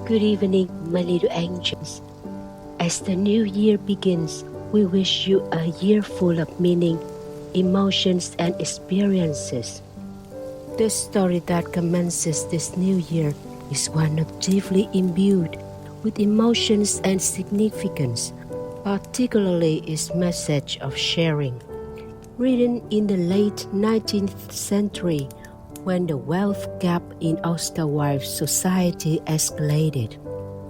Good evening, my little angels. As the new year begins, we wish you a year full of meaning, emotions, and experiences. The story that commences this new year is one of deeply imbued with emotions and significance, particularly its message of sharing. Written in the late 19th century, when the wealth gap in Austerwife's society escalated.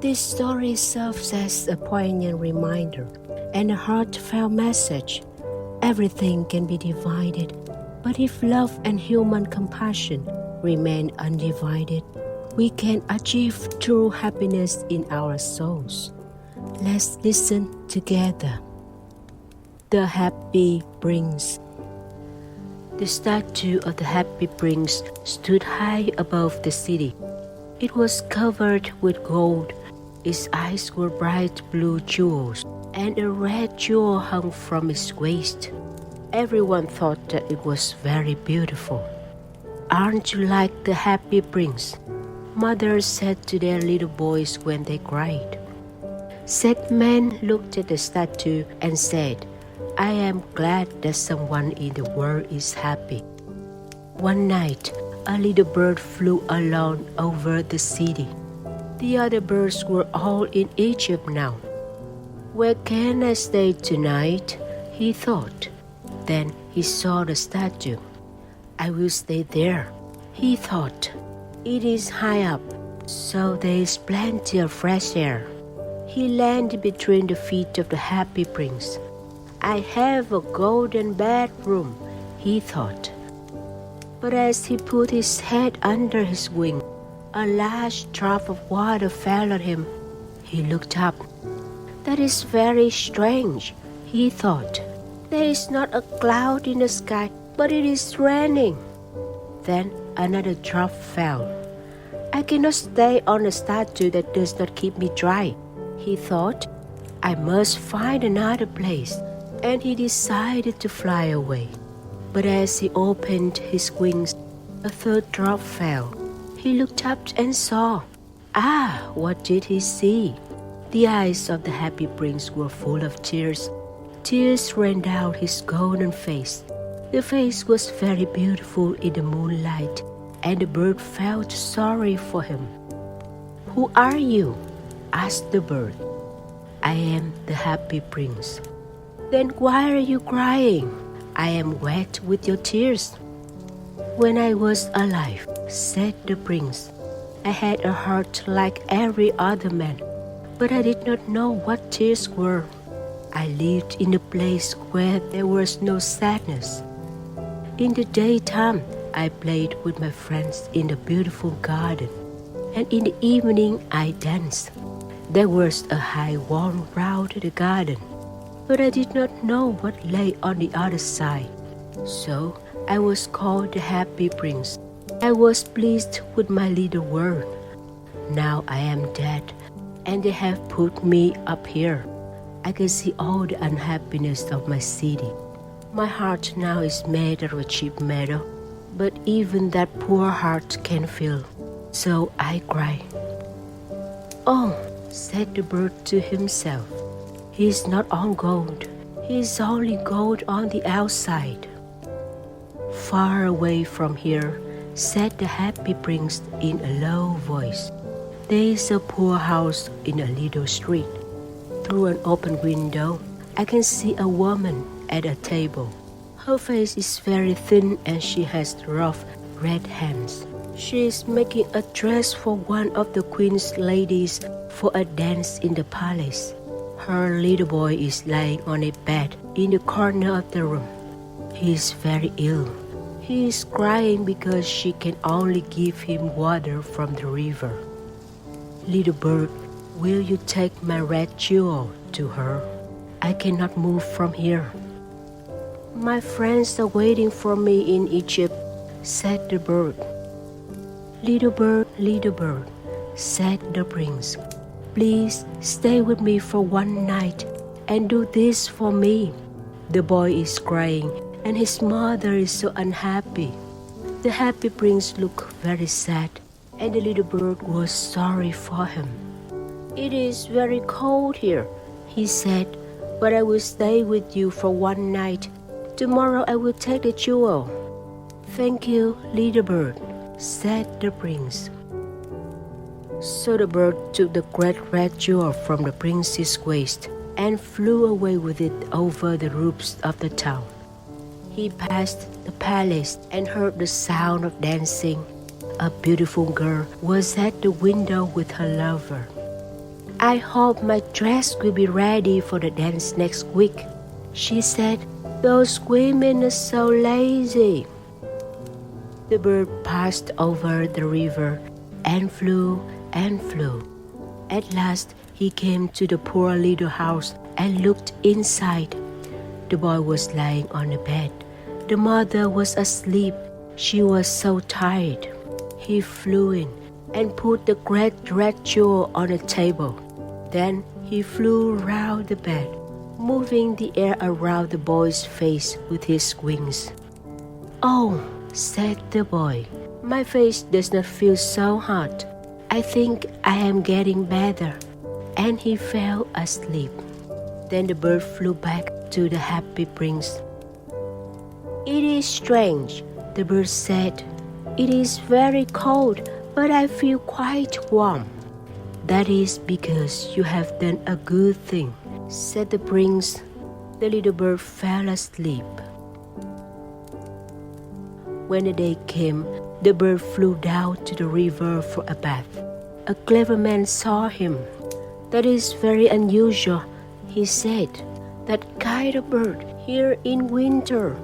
This story serves as a poignant reminder and a heartfelt message. Everything can be divided, but if love and human compassion remain undivided, we can achieve true happiness in our souls. Let's listen together. The Happy Prince. The statue of the Happy Prince stood high above the city. It was covered with gold. Its eyes were bright blue jewels, and a red jewel hung from its waist. Everyone thought that it was very beautiful. "Aren't you like the Happy Prince?" mothers said to their little boys when they cried. Sad man looked at the statue and said, "I am glad that someone in the world is happy." One night, a little bird flew alone over the city. The other birds were all in Egypt now. "Where can I stay tonight?" he thought. Then he saw the statue. "I will stay there," he thought. "It is high up, so there is plenty of fresh air." He landed between the feet of the Happy Prince. "I have a golden bedroom," he thought. But as he put his head under his wing, a large drop of water fell on him. He looked up. "That is very strange," he thought. "There is not a cloud in the sky, but it is raining." Then another drop fell. "I cannot stay on a statue that does not keep me dry," he thought. "I must find another place." And he decided to fly away. But as he opened his wings, a third drop fell. He looked up and saw. What did he see? The eyes of the Happy Prince were full of tears. Tears ran down his golden face. The face was very beautiful in the moonlight, and the bird felt sorry for him. "Who are you?" asked the bird. "I am the Happy Prince." "Then why are you crying?" "I am wet with your tears." "When I was alive," said the prince, "I had a heart like every other man, but I did not know what tears were. I lived in a place where there was no sadness. In the daytime, I played with my friends in the beautiful garden, and in the evening I danced. There was a high wall round the garden, but I did not know what lay on the other side. So I was called the Happy Prince. I was pleased with my little world. Now I am dead, and they have put me up here. I can see all the unhappiness of my city. My heart now is made of a cheap metal, but even that poor heart can feel. So I cry." "Oh," said the bird to himself, "he is not all gold. He is only gold on the outside." "Far away from here," said the Happy Prince in a low voice, "there is a poor house in a little street. Through an open window, I can see a woman at a table. Her face is very thin and she has rough red hands. She is making a dress for one of the queen's ladies for a dance in the palace. Her little boy is lying on a bed in the corner of the room. He is very ill. He is crying because she can only give him water from the river. Little bird, will you take my red jewel to her? I cannot move from here." "My friends are waiting for me in Egypt," said the bird. Little bird," said the prince, "please stay with me for one night and do this for me. The boy is crying and his mother is so unhappy." The Happy Prince looked very sad, and the little bird was sorry for him. "It is very cold here," he said, "but I will stay with you for one night. Tomorrow I will take the jewel." "Thank you, little bird," said the prince. So the bird took the great red jewel from the prince's waist and flew away with it over the roofs of the town. He passed the palace and heard the sound of dancing. A beautiful girl was at the window with her lover. "I hope my dress will be ready for the dance next week," she said. "Those women are so lazy." The bird passed over the river and flew and flew. At last he came to the poor little house and looked inside. The boy was lying on the bed. The mother was asleep. She was so tired. He flew in and put the great red jewel on the table. Then he flew round the bed, moving the air around the boy's face with his wings. "Oh," said the boy, "my face does not feel so hot. I think I am getting better." And he fell asleep. Then the bird flew back to the happy prince. "It is strange," the bird said. "It is very cold, but I feel quite warm." "That is because you have done a good thing," said the prince. The little bird fell asleep. When the day came, the bird flew down to the river for a bath. A clever man saw him. "That is very unusual," he said. "That kind of bird here in winter.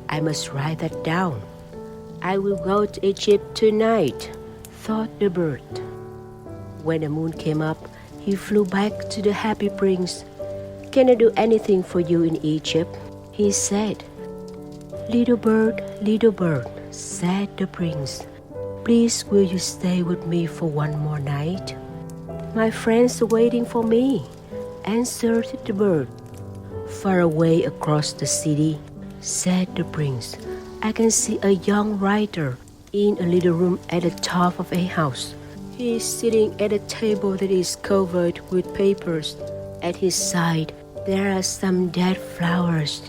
I must write that down. I will go to Egypt tonight," thought the bird. When the moon came up, he flew back to the happy prince. "Can I do anything for you in Egypt?" he said. Little bird," said the prince, "please will you stay with me for one more night?" "My friends are waiting for me," answered the bird. "Far away across the city," said the prince, "I can see a young writer in a little room at the top of a house. He is sitting at a table that is covered with papers. At his side, there are some dead flowers.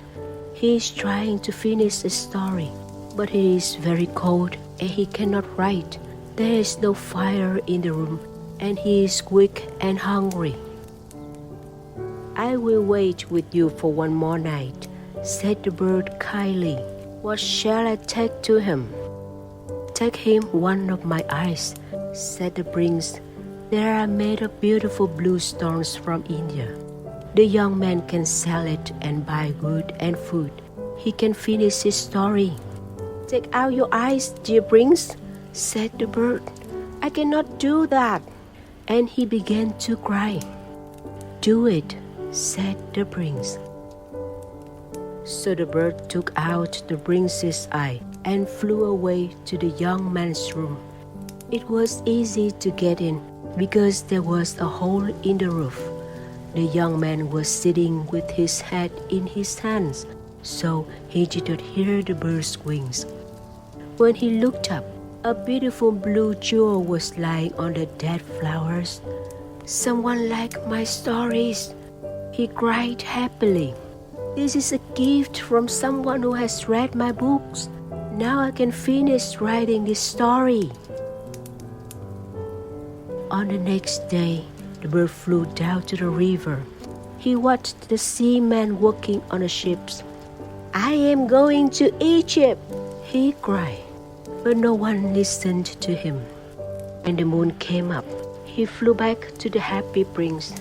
He is trying to finish a story, but it is very cold and he cannot write. There is no fire in the room, and he is weak and hungry." "I will wait with you for one more night," said the bird kindly. "What shall I take to him?" "Take him one of my eyes," said the prince. "They are made of beautiful blue stones from India. The young man can sell it and buy wood and food. He can finish his story." "Take out your eyes, dear prince," said the bird. "I cannot do that." And he began to cry. "Do it," said the prince. So the bird took out the prince's eye and flew away to the young man's room. It was easy to get in because there was a hole in the roof. The young man was sitting with his head in his hands, so he did not hear the bird's wings. When he looked up, a beautiful blue jewel was lying on the dead flowers. "Someone liked my stories," he cried happily. "This is a gift from someone who has read my books. Now I can finish writing this story." On the next day, the bird flew down to the river. He watched the seamen working on the ships. "I am going to Egypt," he cried. But no one listened to him. When the moon came up, he flew back to the happy prince.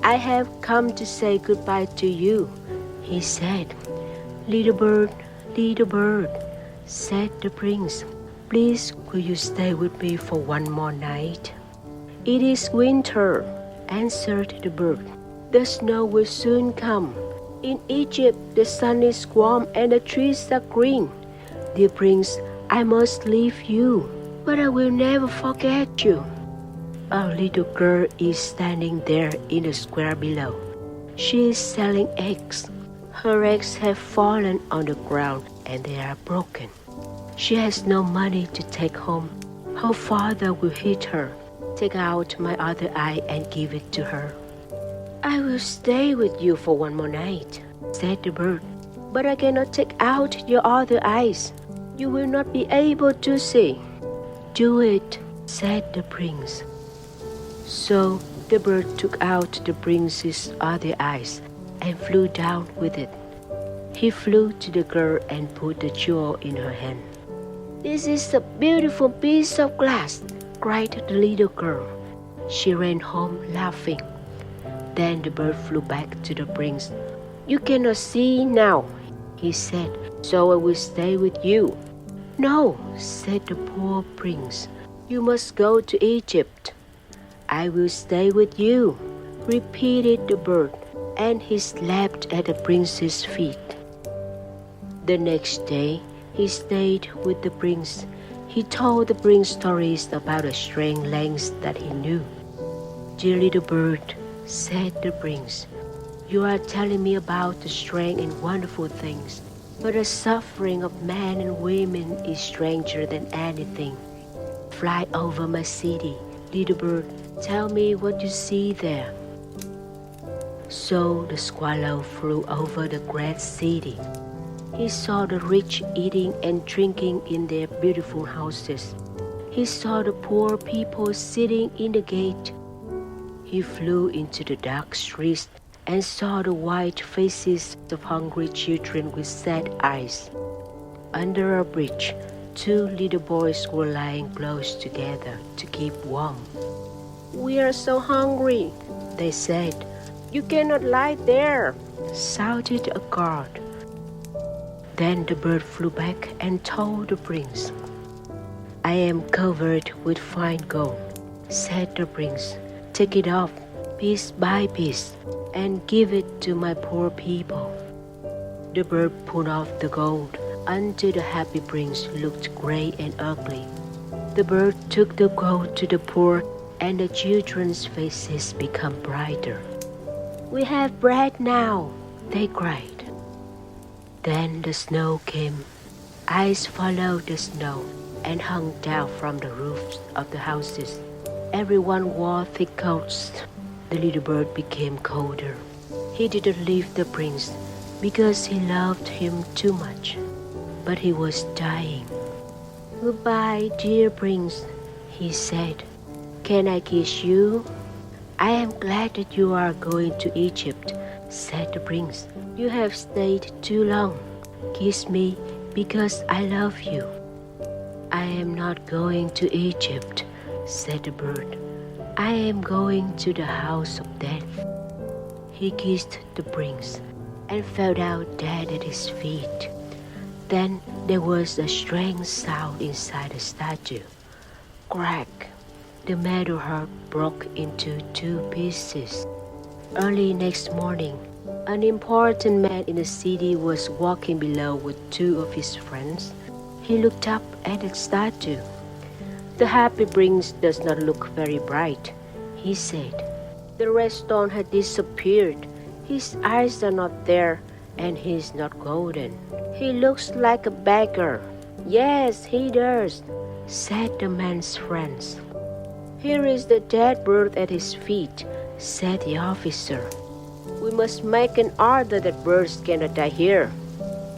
"I have come to say goodbye to you," he said. Little bird," said the prince, "please will you stay with me for one more night?" "It is winter," answered the bird. "The snow will soon come. In Egypt the sun is warm and the trees are green. Dear prince, I must leave you, but I will never forget you." A little girl is standing there in the square below. She is selling eggs. Her eggs have fallen on the ground and they are broken. She has no money to take home. Her father will hit her. Take out my other eye and give it to her. I will stay with you for one more night, said the bird. But I cannot take out your other eyes. You will not be able to see. Do it, said the prince. So the bird took out the prince's other eyes and flew down with it. He flew to the girl and put the jewel in her hand. This is a beautiful piece of glass, cried the little girl. She ran home laughing. Then the bird flew back to the prince. You cannot see now, he said, so I will stay with you. No, said the poor prince. You must go to Egypt. I will stay with you, repeated the bird, and he slept at the prince's feet. The next day, he stayed with the prince. He told the prince stories about the strange lands that he knew. Dear little bird, said the prince, you are telling me about the strange and wonderful things, but the suffering of men and women is stranger than anything. Fly over my city, little bird, tell me what you see there. So the swallow flew over the great city. He saw the rich eating and drinking in their beautiful houses. He saw the poor people sitting in the gate. He flew into the dark streets and saw the white faces of hungry children with sad eyes. Under a bridge, 2 little boys were lying close together to keep warm. We are so hungry, they said. You cannot lie there, shouted a guard. Then the bird flew back and told the prince. I am covered with fine gold, said the prince. Take it off, piece by piece, and give it to my poor people. The bird pulled off the gold until the happy prince looked gray and ugly. The bird took the gold to the poor, and the children's faces became brighter. We have bread now, they cried. Then the snow came. Ice followed the snow and hung down from the roofs of the houses. Everyone wore thick coats. The little bird became colder. He didn't leave the prince because he loved him too much, but he was dying. Goodbye, dear prince, he said. Can I kiss you? I am glad that you are going to Egypt, said the prince. You have stayed too long. Kiss me because I love you. I am not going to Egypt, said the bird. I am going to the house of death. He kissed the prince and fell down dead at his feet. Then there was a strange sound inside the statue. Crack! The metal heart broke into 2 pieces. Early next morning, an important man in the city was walking below with 2 of his friends. He looked up at the statue. The happy prince does not look very bright, he said. The red stone had disappeared. His eyes are not there, and he is not golden. He looks like a beggar. Yes, he does, said the man's friends. Here is the dead bird at his feet, said the officer. We must make an order that birds cannot die here.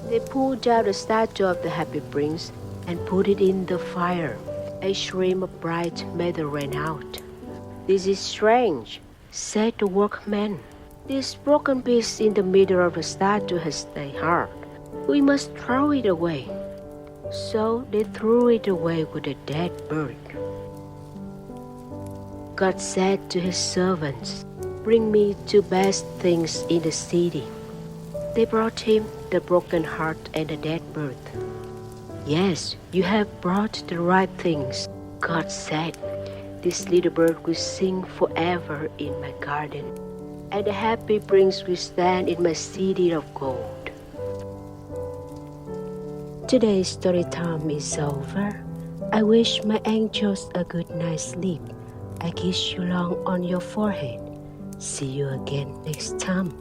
They pulled down the statue of the happy prince and put it in the fire. A stream of bright metal ran out. This is strange, said the workman. This broken piece in the middle of the statue has a heart. We must throw it away. So they threw it away with the dead bird. God said to his servants, Bring me 2 best things in the city. They brought him the broken heart and the dead bird. Yes, you have brought the right things, God said. This little bird will sing forever in my garden, and the happy prince will stand in my city of gold. Today's story time is over. I wish my angels a good night's sleep. I kiss you long on your forehead. See you again next time.